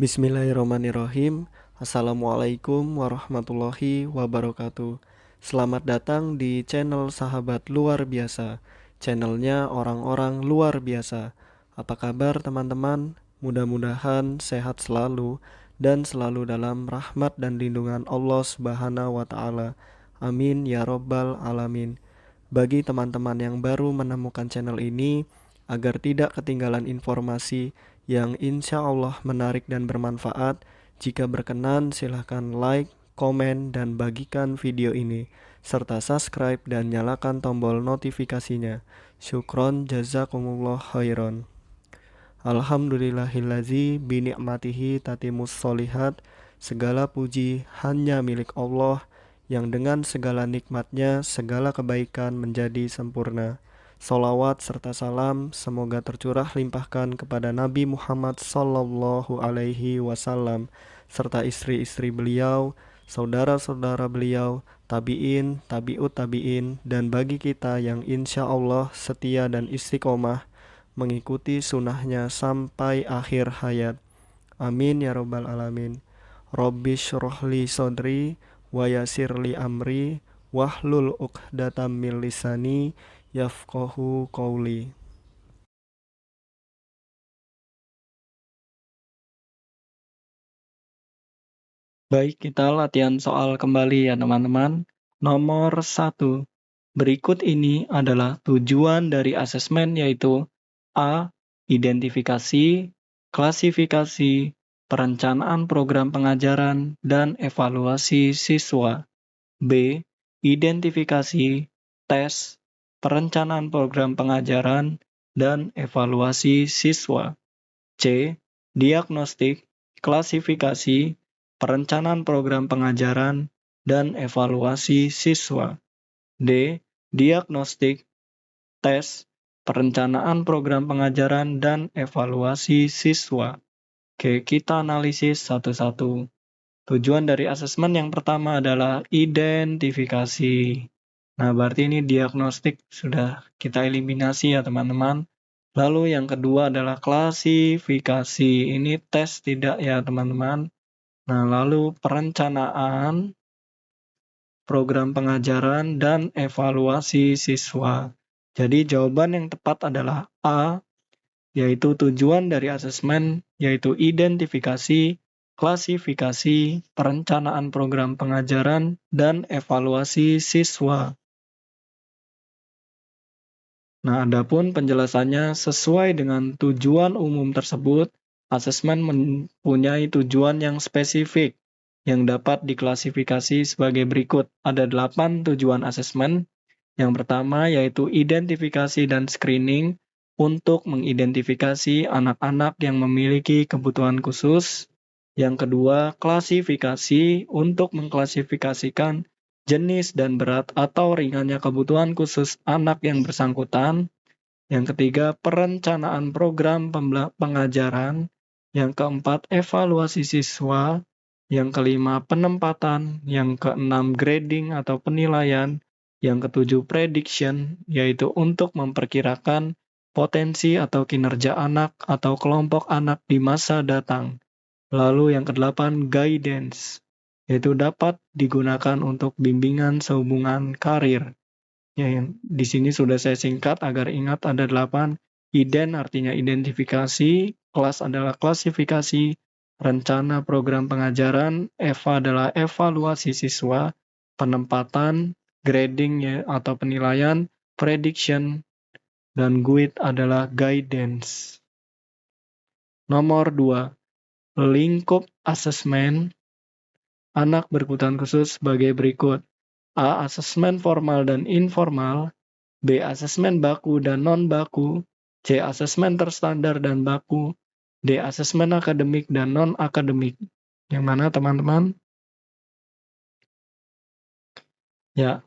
Bismillahirrahmanirrahim. Assalamualaikum warahmatullahi wabarakatuh. Selamat datang di channel Sahabat Luar Biasa. Channelnya orang-orang luar biasa. Apa kabar teman-teman? Mudah-mudahan sehat selalu dan selalu dalam rahmat dan lindungan Allah Subhanahu wa taala. Amin ya robbal alamin. Bagi teman-teman yang baru menemukan channel ini, agar tidak ketinggalan informasi yang insya Allah menarik dan bermanfaat, jika berkenan silahkan like, komen, dan bagikan video ini, serta subscribe dan nyalakan tombol notifikasinya. Syukron jazakumullah khairan. Alhamdulillahillazi bini'matihi tatimus solihat. Segala puji hanya milik Allah, yang dengan segala nikmatnya segala kebaikan menjadi sempurna. Salawat serta salam semoga tercurah limpahkan kepada Nabi Muhammad sallallahu alaihi wasallam serta istri-istri beliau, saudara-saudara beliau, tabi'in, tabi'ut tabi'in, dan bagi kita yang insya Allah setia dan istiqomah mengikuti sunnahnya sampai akhir hayat. Amin ya robbal alamin. Rabbi syrohli sodri wa yasirli amri wahlul uqdatam min lisani yafqahu qawli. Baik, kita latihan soal kembali ya teman-teman. Nomor 1. Berikut ini adalah tujuan dari asesmen, yaitu A. Identifikasi, klasifikasi, perencanaan program pengajaran, dan evaluasi siswa. B. Identifikasi, tes, perencanaan program pengajaran, dan evaluasi siswa. C. Diagnostik, klasifikasi, perencanaan program pengajaran, dan evaluasi siswa. D. Diagnostik, tes, perencanaan program pengajaran, dan evaluasi siswa. Oke, kita analisis satu-satu. Tujuan dari asesmen yang pertama adalah identifikasi. Nah, berarti ini diagnostik sudah kita eliminasi ya teman-teman. Lalu yang kedua adalah klasifikasi. Ini tes tidak ya teman-teman. Nah, lalu perencanaan program pengajaran dan evaluasi siswa. Jadi jawaban yang tepat adalah A, yaitu tujuan dari asesmen, yaitu identifikasi, klasifikasi, perencanaan program pengajaran, dan evaluasi siswa. Nah, adapun penjelasannya sesuai dengan tujuan umum tersebut, asesmen mempunyai tujuan yang spesifik yang dapat diklasifikasi sebagai berikut. Ada 8 tujuan asesmen. Yang pertama yaitu identifikasi dan screening untuk mengidentifikasi anak-anak yang memiliki kebutuhan khusus. Yang kedua, klasifikasi untuk mengklasifikasikan jenis dan berat atau ringannya kebutuhan khusus anak yang bersangkutan. Yang ketiga, perencanaan program pengajaran. Yang keempat, evaluasi siswa. Yang kelima, penempatan. Yang keenam, grading atau penilaian. Yang ketujuh, prediction, yaitu untuk memperkirakan potensi atau kinerja anak atau kelompok anak di masa datang. Lalu yang kedelapan, guidance, yaitu dapat digunakan untuk bimbingan sehubungan karir. Ya, di sini sudah saya singkat agar ingat ada 8. Iden artinya identifikasi, kelas adalah klasifikasi, rencana program pengajaran, eva adalah evaluasi siswa, penempatan, grading ya, atau penilaian, prediction, dan guide adalah guidance. Nomor 2. Lingkup asesmen anak berkebutuhan khusus sebagai berikut. A. Asesmen formal dan informal. B. Asesmen baku dan non-baku. C. Asesmen terstandar dan baku. D. Asesmen akademik dan non-akademik. Yang mana teman-teman? Ya,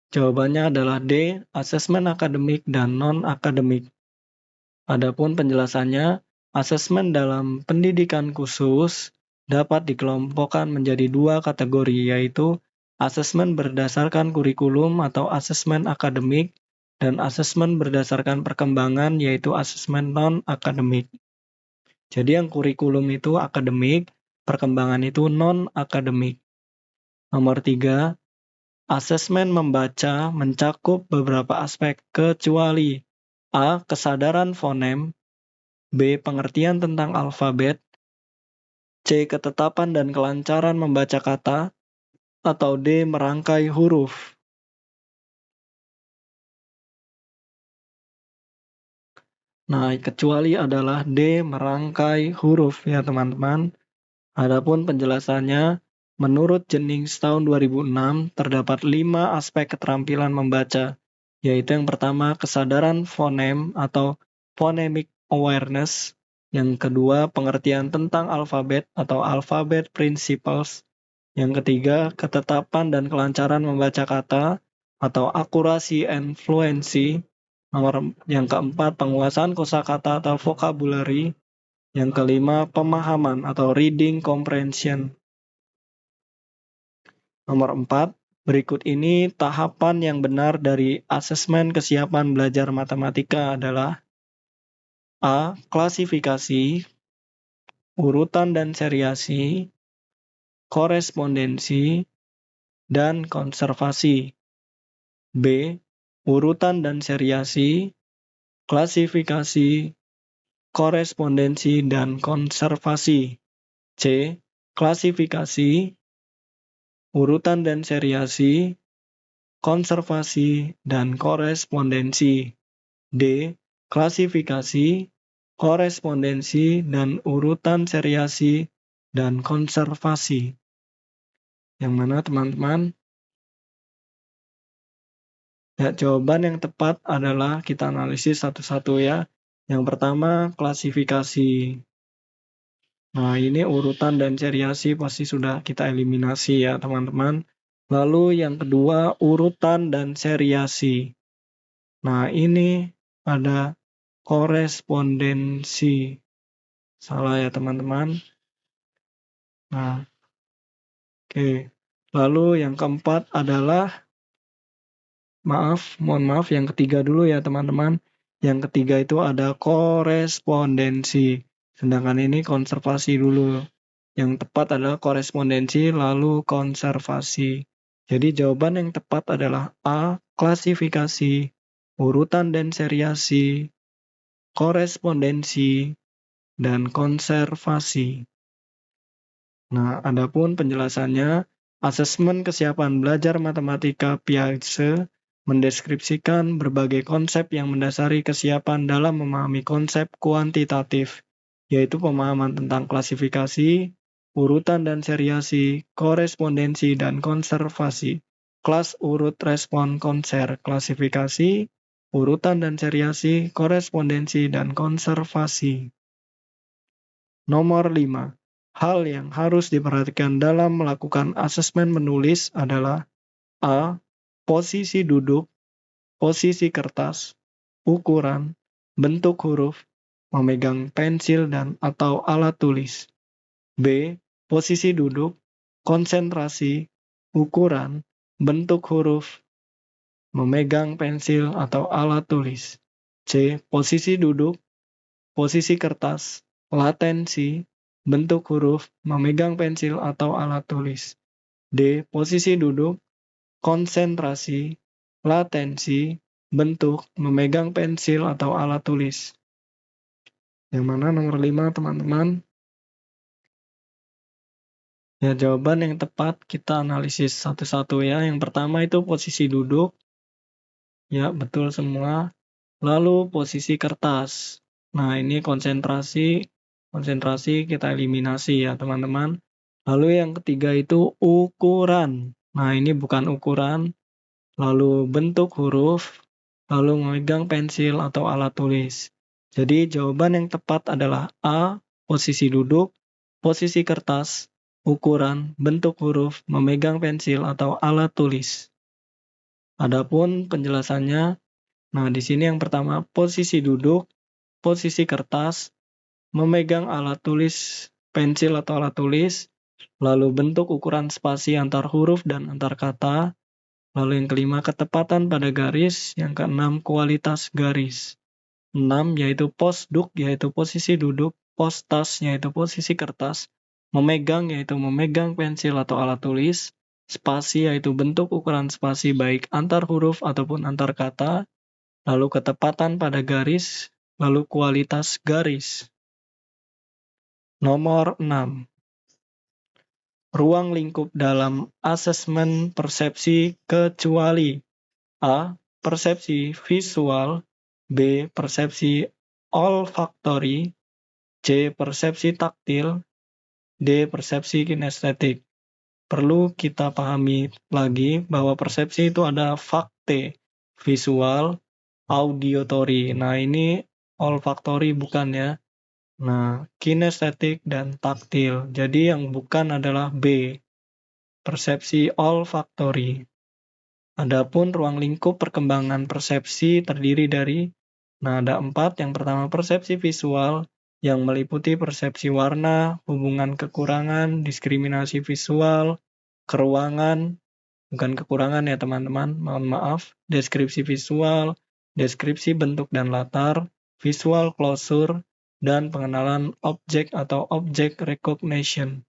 jawabannya adalah D. Asesmen akademik dan non-akademik. Adapun penjelasannya, asesmen dalam pendidikan khusus dapat dikelompokkan menjadi 2 kategori, yaitu asesmen berdasarkan kurikulum atau asesmen akademik, dan asesmen berdasarkan perkembangan, yaitu asesmen non-akademik. Jadi yang kurikulum itu akademik, perkembangan itu non-akademik. Nomor 3, asesmen membaca mencakup beberapa aspek kecuali A. Kesadaran fonem, B. Pengertian tentang alfabet, C. Ketetapan dan kelancaran membaca kata, atau D. Merangkai huruf. Nah, kecuali adalah D. Merangkai huruf ya teman-teman. Adapun penjelasannya, menurut Jennings tahun 2006, terdapat 5 aspek keterampilan membaca, yaitu yang pertama kesadaran fonem atau phonemic awareness, yang kedua pengertian tentang alfabet atau alphabet principles, yang ketiga ketetapan dan kelancaran membaca kata atau akurasi and fluency, yang keempat penguasaan kosakata atau vocabulary, yang kelima, pemahaman atau reading comprehension. Nomor 4, berikut ini tahapan yang benar dari asesmen kesiapan belajar matematika adalah A. Klasifikasi, urutan dan seriasi, korespondensi, dan konservasi. B. Urutan dan seriasi, klasifikasi, korespondensi, dan konservasi. C. Klasifikasi, urutan dan seriasi, konservasi, dan korespondensi. D. Klasifikasi, korespondensi, dan urutan seriasi, dan konservasi. Yang mana teman-teman? Ya, jawaban yang tepat adalah kita analisis satu-satu ya. Yang pertama, klasifikasi. Nah, ini urutan dan seriasi pasti sudah kita eliminasi ya, teman-teman. Lalu yang kedua, urutan dan seriasi. Nah, ini ada korespondensi. Salah ya, teman-teman. Nah, oke. Lalu yang keempat adalah mohon maaf, yang ketiga dulu ya teman-teman. Yang ketiga itu ada korespondensi. Sedangkan ini konservasi dulu. Yang tepat adalah korespondensi, lalu konservasi. Jadi jawaban yang tepat adalah A. Klasifikasi, urutan dan seriasi, korespondensi, dan konservasi. Nah, adapun penjelasannya, asesmen kesiapan belajar matematika Piaget mendeskripsikan berbagai konsep yang mendasari kesiapan dalam memahami konsep kuantitatif, yaitu pemahaman tentang klasifikasi, urutan dan seriasi, korespondensi, dan konservasi. Kelas urut respon konser, klasifikasi, urutan dan seriasi, korespondensi, dan konservasi. Nomor 5. Hal yang harus diperhatikan dalam melakukan asesmen menulis adalah A. Posisi duduk, posisi kertas, ukuran, bentuk huruf, memegang pensil dan atau alat tulis. B. Posisi duduk, konsentrasi, ukuran, bentuk huruf, memegang pensil atau alat tulis. C. Posisi duduk, posisi kertas, latensi, bentuk huruf, memegang pensil atau alat tulis. D. Posisi duduk, konsentrasi, latensi, bentuk, memegang pensil atau alat tulis. Yang mana nomor 5 teman-teman? Ya, jawaban yang tepat kita analisis satu-satu ya. Yang pertama itu posisi duduk. Ya, betul semua. Lalu posisi kertas. Nah, ini konsentrasi kita eliminasi ya teman-teman. Lalu yang ketiga itu ukuran. Nah, ini bukan ukuran. Lalu bentuk huruf, lalu memegang pensil atau alat tulis. Jadi jawaban yang tepat adalah A. Posisi duduk, posisi kertas, ukuran, bentuk huruf, memegang pensil atau alat tulis. Adapun penjelasannya, nah di sini yang pertama posisi duduk, posisi kertas, memegang alat tulis, pensil atau alat tulis, lalu bentuk ukuran spasi antar huruf dan antar kata, lalu yang kelima ketepatan pada garis, yang keenam kualitas garis. 6 yaitu posduk, yaitu posisi duduk, postas yaitu posisi kertas, memegang yaitu memegang pensil atau alat tulis, spasi yaitu bentuk ukuran spasi baik antar huruf ataupun antar kata, lalu ketepatan pada garis, lalu kualitas garis. Nomor 6. Ruang lingkup dalam asesmen persepsi kecuali A. Persepsi visual, B. Persepsi olfaktori, C. Persepsi taktil, D. Persepsi kinestetik. Perlu kita pahami lagi bahwa persepsi itu ada fakte, visual, auditory. Nah, ini olfaktori bukan ya. Nah, kinestetik dan taktil. Jadi yang bukan adalah B, persepsi olfaktori. Adapun ruang lingkup perkembangan persepsi terdiri dari, ada 4. Yang pertama persepsi visual, yang meliputi persepsi warna, hubungan kekurangan, diskriminasi visual, keruangan, bukan kekurangan ya teman-teman, mohon maaf, deskripsi visual, deskripsi bentuk dan latar, visual closure, dan pengenalan objek atau object recognition.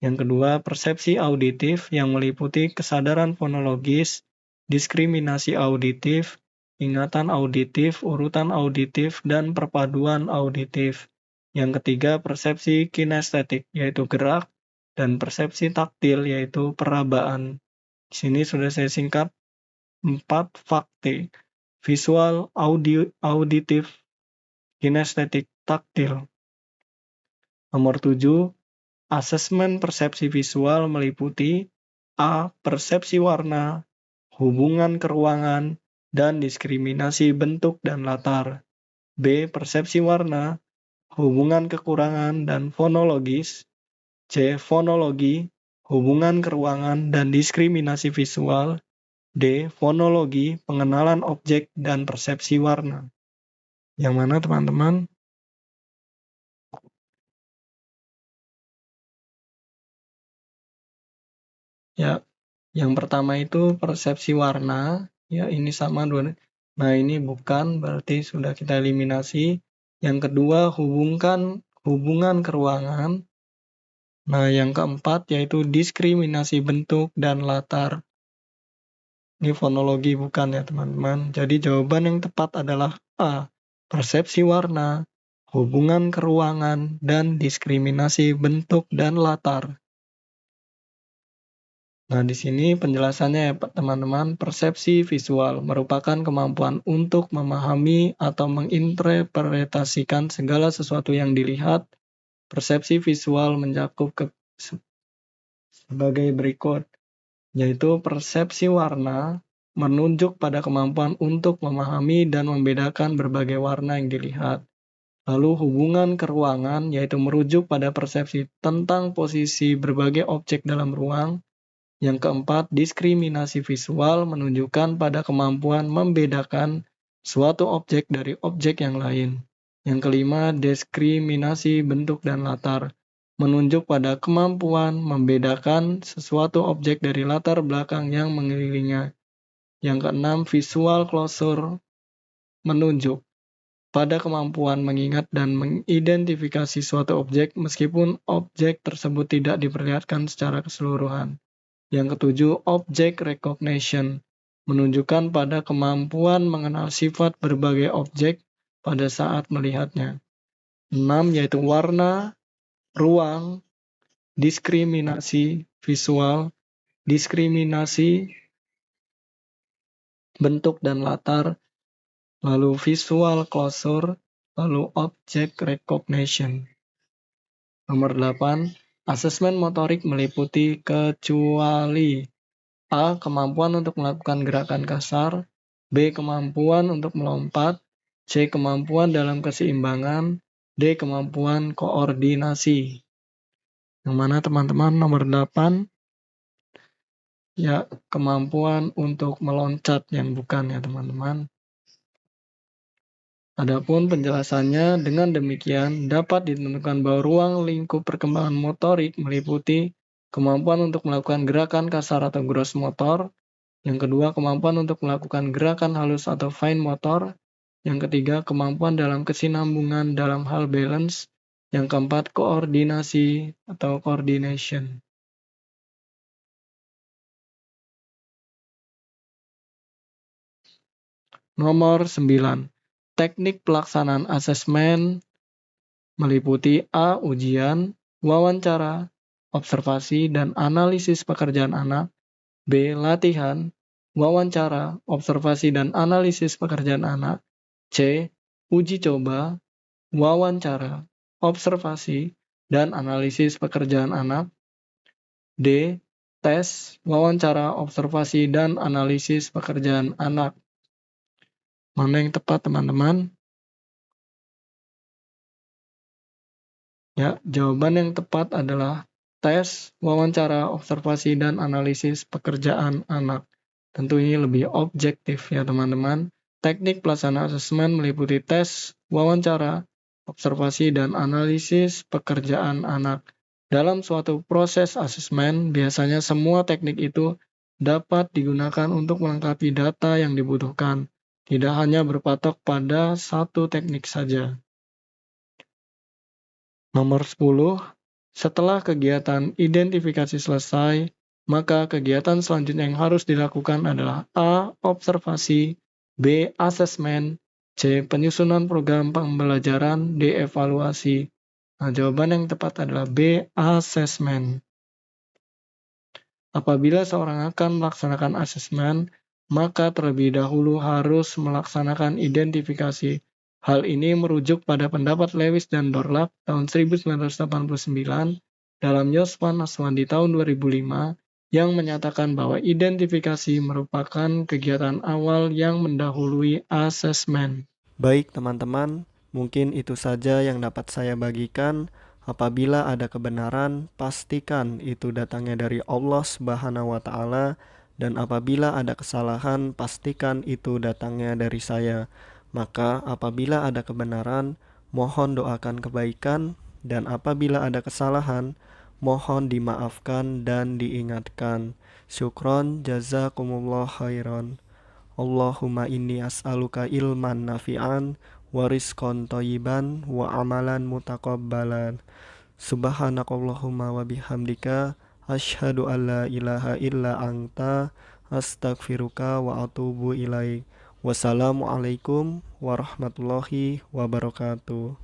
Yang kedua, persepsi auditif yang meliputi kesadaran fonologis, diskriminasi auditif, ingatan auditif, urutan auditif, dan perpaduan auditif. Yang ketiga, persepsi kinestetik, yaitu gerak, dan persepsi taktil, yaitu perabaan. Di sini sudah saya singkat 4 fakte: visual, auditif, kinestetik, taktil. Nomor 7, asesmen persepsi visual meliputi A. Persepsi warna, hubungan keruangan, dan diskriminasi bentuk dan latar. B. Persepsi warna, hubungan kekurangan dan fonologis. C. Fonologi, hubungan keruangan dan diskriminasi visual. D. Fonologi, pengenalan objek dan persepsi warna. Yang mana teman-teman? Ya, yang pertama itu persepsi warna. Ya, ini sama dua. Nah, ini bukan, berarti sudah kita eliminasi. Yang kedua, hubungan keruangan. Nah, yang keempat yaitu diskriminasi bentuk dan latar. Ini fonologi bukan ya, teman-teman. Jadi jawaban yang tepat adalah A. Persepsi warna, hubungan keruangan, dan diskriminasi bentuk dan latar. Nah, di sini penjelasannya ya, teman-teman. Persepsi visual merupakan kemampuan untuk memahami atau menginterpretasikan segala sesuatu yang dilihat. Persepsi visual mencakup sebagai berikut, yaitu persepsi warna menunjuk pada kemampuan untuk memahami dan membedakan berbagai warna yang dilihat. Lalu hubungan keruangan, yaitu merujuk pada persepsi tentang posisi berbagai objek dalam ruang. Yang keempat, diskriminasi visual menunjukkan pada kemampuan membedakan suatu objek dari objek yang lain. Yang kelima, diskriminasi bentuk dan latar menunjuk pada kemampuan membedakan sesuatu objek dari latar belakang yang mengelilinginya. Yang keenam, visual closure menunjuk pada kemampuan mengingat dan mengidentifikasi suatu objek meskipun objek tersebut tidak diperlihatkan secara keseluruhan. Yang ketujuh, object recognition menunjukkan pada kemampuan mengenal sifat berbagai objek pada saat melihatnya. 6, yaitu warna, ruang, diskriminasi visual, diskriminasi bentuk dan latar, lalu visual closure, lalu object recognition. Nomor 8, asesmen motorik meliputi kecuali A. Kemampuan untuk melakukan gerakan kasar, B. Kemampuan untuk melompat, C. Kemampuan dalam keseimbangan, D. Kemampuan koordinasi. Yang mana teman-teman? Nomor 8, ya, kemampuan untuk meloncat, yang bukan ya teman-teman. Adapun penjelasannya, dengan demikian dapat ditentukan bahwa ruang lingkup perkembangan motorik meliputi kemampuan untuk melakukan gerakan kasar atau gross motor, yang kedua kemampuan untuk melakukan gerakan halus atau fine motor, yang ketiga kemampuan dalam kesinambungan dalam hal balance, Yang keempat, koordinasi atau coordination. Nomor 9. Teknik pelaksanaan asesmen meliputi A. Ujian, wawancara, observasi, dan analisis pekerjaan anak. B. Latihan, wawancara, observasi, dan analisis pekerjaan anak. C. Uji coba, wawancara, observasi, dan analisis pekerjaan anak. D. Tes, wawancara, observasi, dan analisis pekerjaan anak. Mana yang tepat, teman-teman? Ya, jawaban yang tepat adalah tes, wawancara, observasi, dan analisis pekerjaan anak. Tentu ini lebih objektif ya teman-teman. Teknik pelaksanaan asesmen meliputi tes, wawancara, observasi, dan analisis pekerjaan anak. Dalam suatu proses asesmen, biasanya semua teknik itu dapat digunakan untuk melengkapi data yang dibutuhkan, tidak hanya berpatok pada satu teknik saja. Nomor 10, setelah kegiatan identifikasi selesai, maka kegiatan selanjutnya yang harus dilakukan adalah A. Observasi, B. Asesmen, C. Penyusunan program pembelajaran, D. Evaluasi. Nah, jawaban yang tepat adalah B. Asesmen. Apabila seorang akan melaksanakan asesmen, maka terlebih dahulu harus melaksanakan identifikasi. Hal ini merujuk pada pendapat Lewis dan Dorlap tahun 1989 dalam Yosvan Aswandi tahun 2005 yang menyatakan bahwa identifikasi merupakan kegiatan awal yang mendahului asesmen. Baik teman-teman, mungkin itu saja yang dapat saya bagikan. Apabila ada kebenaran, pastikan itu datangnya dari Allah Subhanahu wa Ta'ala, dan apabila ada kesalahan, pastikan itu datangnya dari saya. Maka apabila ada kebenaran, mohon doakan kebaikan, dan apabila ada kesalahan, mohon dimaafkan dan diingatkan. Syukron, jazakumullah khairan. Allahumma inni as'aluka ilman nafi'an wa rizqan thayyiban wa amalan mutaqabbalan. Subhanakallahumma wa bihamdika asyhadu an la ilaha illa anta astaghfiruka wa atubu ilaik. Wassalamualaikum warahmatullahi wabarakatuh.